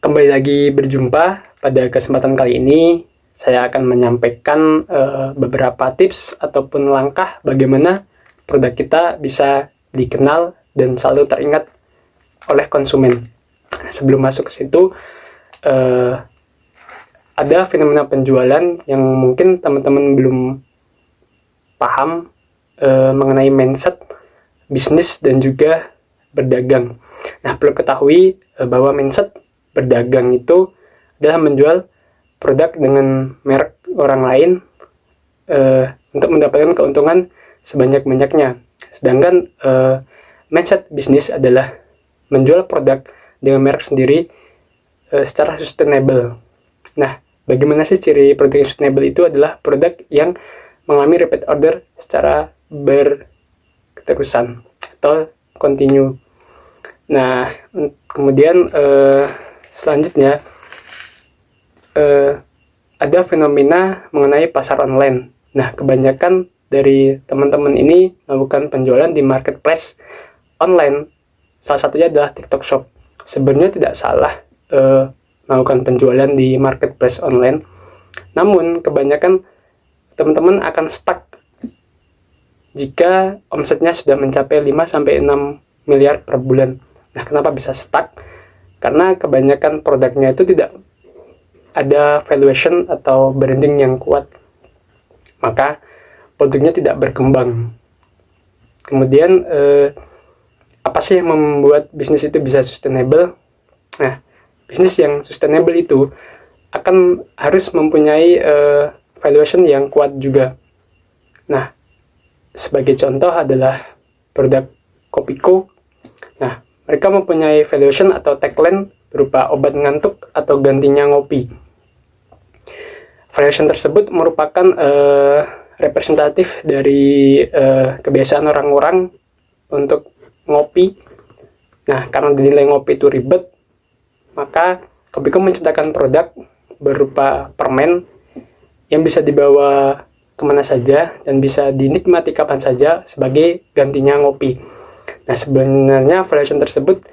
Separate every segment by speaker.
Speaker 1: Kembali lagi berjumpa. Pada kesempatan kali ini saya akan menyampaikan beberapa tips ataupun langkah bagaimana produk kita bisa dikenal dan selalu teringat oleh konsumen. Sebelum masuk ke situ, ada fenomena penjualan yang mungkin teman-teman belum paham mengenai mindset bisnis dan juga berdagang. Nah, perlu ketahui bahwa mindset berdagang itu adalah menjual produk dengan merek orang lain untuk mendapatkan keuntungan sebanyak-banyaknya. Sedangkan mindset bisnis adalah menjual produk dengan merek sendiri secara sustainable. Nah, bagaimana sih ciri produk yang sustainable? Itu adalah produk yang mengalami repeat order secara berterusan atau continue. Nah, kemudian selanjutnya ada fenomena mengenai pasar online. Nah, kebanyakan dari teman-teman ini melakukan penjualan di marketplace online. Salah satunya adalah TikTok Shop. Sebenarnya tidak salah melakukan penjualan di marketplace online. Namun, kebanyakan teman-teman akan stuck jika omsetnya sudah mencapai 5-6 miliar per bulan. Nah, kenapa bisa stuck? Karena kebanyakan produknya itu tidak ada valuation atau branding yang kuat. Maka produknya tidak berkembang. Kemudian apa sih yang membuat bisnis itu bisa sustainable? Nah, bisnis yang sustainable itu akan harus mempunyai valuation yang kuat juga. Nah, sebagai contoh adalah produk Kopiko. Nah, mereka mempunyai valuation atau tagline berupa obat ngantuk atau gantinya ngopi. Valuation tersebut merupakan representatif dari kebiasaan orang-orang untuk ngopi. Nah, karena dinilai ngopi itu ribet, maka Kopiko menciptakan produk berupa permen yang bisa dibawa kemana saja dan bisa dinikmati kapan saja sebagai gantinya ngopi. Nah, sebenarnya valuation tersebut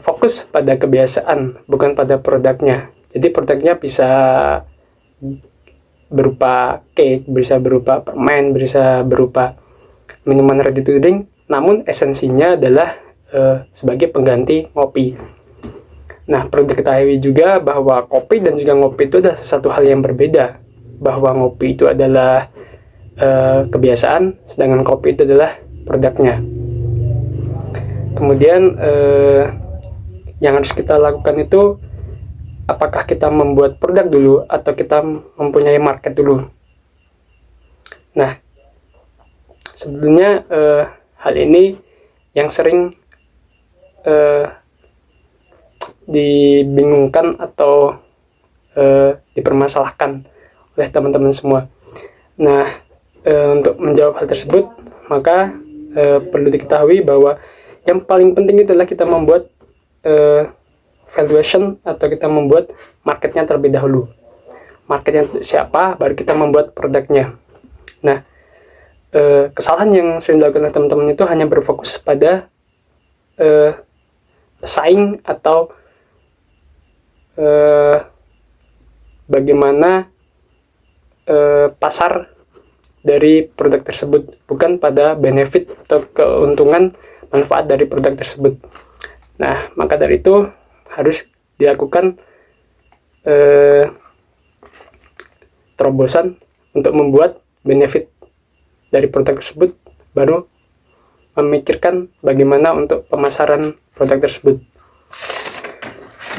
Speaker 1: fokus pada kebiasaan, bukan pada produknya. Jadi produknya bisa berupa cake, bisa berupa permen, bisa berupa minuman ready to drink, namun esensinya adalah sebagai pengganti ngopi. Nah, perlu diketahui juga bahwa kopi dan juga ngopi itu adalah sesuatu hal yang berbeda. Bahwa ngopi itu adalah kebiasaan, sedangkan kopi itu adalah produknya. Kemudian yang harus kita lakukan itu, apakah kita membuat produk dulu atau kita mempunyai market dulu. Nah, sebetulnya hal ini yang sering dibingungkan atau dipermasalahkan oleh teman-teman semua. Nah, untuk menjawab hal tersebut, maka perlu diketahui bahwa yang paling penting itu adalah kita membuat valuation atau kita membuat marketnya terlebih dahulu. Marketnya siapa, baru kita membuat produknya. Nah, kesalahan yang sering dilakukan oleh teman-teman itu hanya berfokus pada saing atau bagaimana pasar dari produk tersebut, bukan pada benefit atau keuntungan manfaat dari produk tersebut. Nah, maka dari itu harus dilakukan terobosan untuk membuat benefit dari produk tersebut, baru memikirkan bagaimana untuk pemasaran produk tersebut.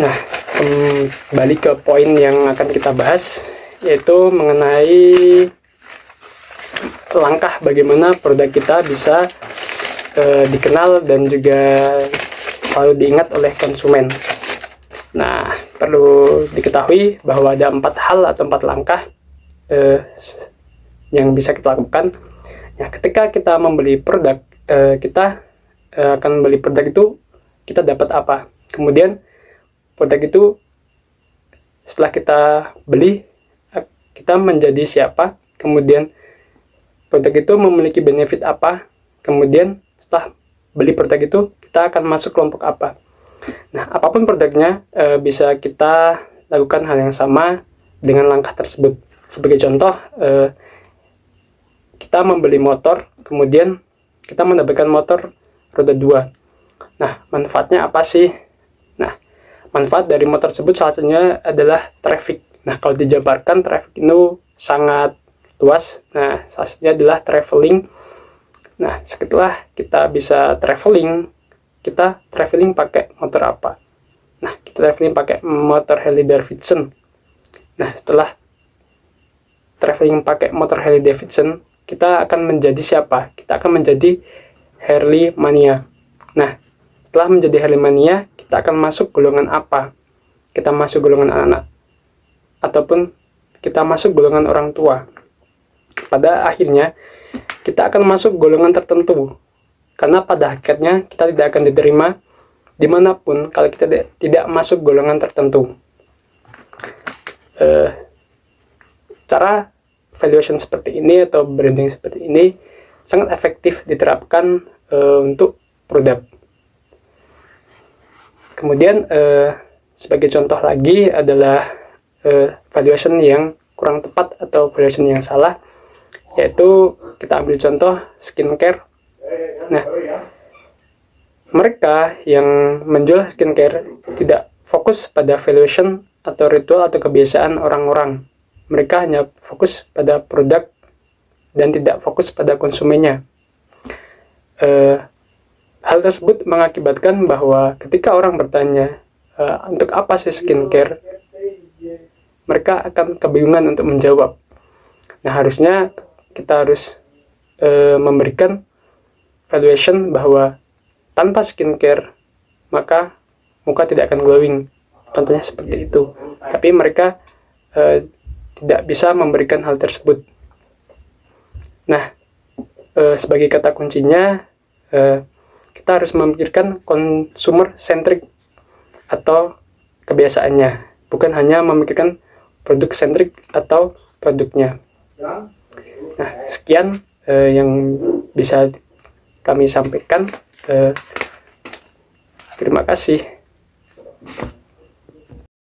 Speaker 1: Nah, kembali ke poin yang akan kita bahas, yaitu mengenai langkah bagaimana produk kita bisa dikenal dan juga selalu diingat oleh konsumen. Nah, perlu diketahui bahwa ada 4 hal atau 4 langkah yang bisa kita lakukan. Nah, ketika kita membeli produk, kita akan membeli produk itu, kita dapat apa? Kemudian produk itu setelah kita beli, kita menjadi siapa? Kemudian produk itu memiliki benefit apa? Kemudian setelah beli produk itu, kita akan masuk kelompok apa? Nah, apapun produknya, bisa kita lakukan hal yang sama dengan langkah tersebut. Sebagai contoh, kita membeli motor, kemudian kita mendapatkan motor roda 2. Nah, manfaatnya apa sih? Nah, manfaat dari motor tersebut salah satunya adalah traffic. Nah, kalau dijabarkan, traffic itu sangat luas. Nah, salah satunya adalah traveling. Nah, setelah kita bisa traveling, kita traveling pakai motor apa? Nah, kita traveling pakai motor Harley Davidson. Nah, setelah traveling pakai motor Harley Davidson, kita akan menjadi siapa? Kita akan menjadi Harley Mania. Nah, setelah menjadi Harley Mania, kita akan masuk golongan apa? Kita masuk golongan anak-anak, ataupun kita masuk golongan orang tua. Pada akhirnya, kita akan masuk golongan tertentu. Karena pada hakikatnya, kita tidak akan diterima dimanapun kalau kita tidak masuk golongan tertentu. Cara valuation seperti ini atau branding seperti ini sangat efektif diterapkan untuk produk. Kemudian sebagai contoh lagi adalah valuation yang kurang tepat atau valuation yang salah, yaitu kita ambil contoh skincare. Nah, mereka yang menjual skincare tidak fokus pada valuation atau ritual atau kebiasaan orang-orang. Mereka hanya fokus pada produk dan tidak fokus pada konsumennya. Hal tersebut mengakibatkan bahwa ketika orang bertanya, untuk apa sih skincare? Mereka akan kebingungan untuk menjawab. Nah, harusnya kita harus memberikan valuation bahwa tanpa skincare, maka muka tidak akan glowing. Contohnya seperti itu. Tapi mereka tidak bisa memberikan hal tersebut. Nah, sebagai kata kuncinya, kita harus memikirkan consumer centric atau kebiasaannya, bukan hanya memikirkan produk centric atau produknya. Nah, sekian yang bisa kami sampaikan. Terima kasih.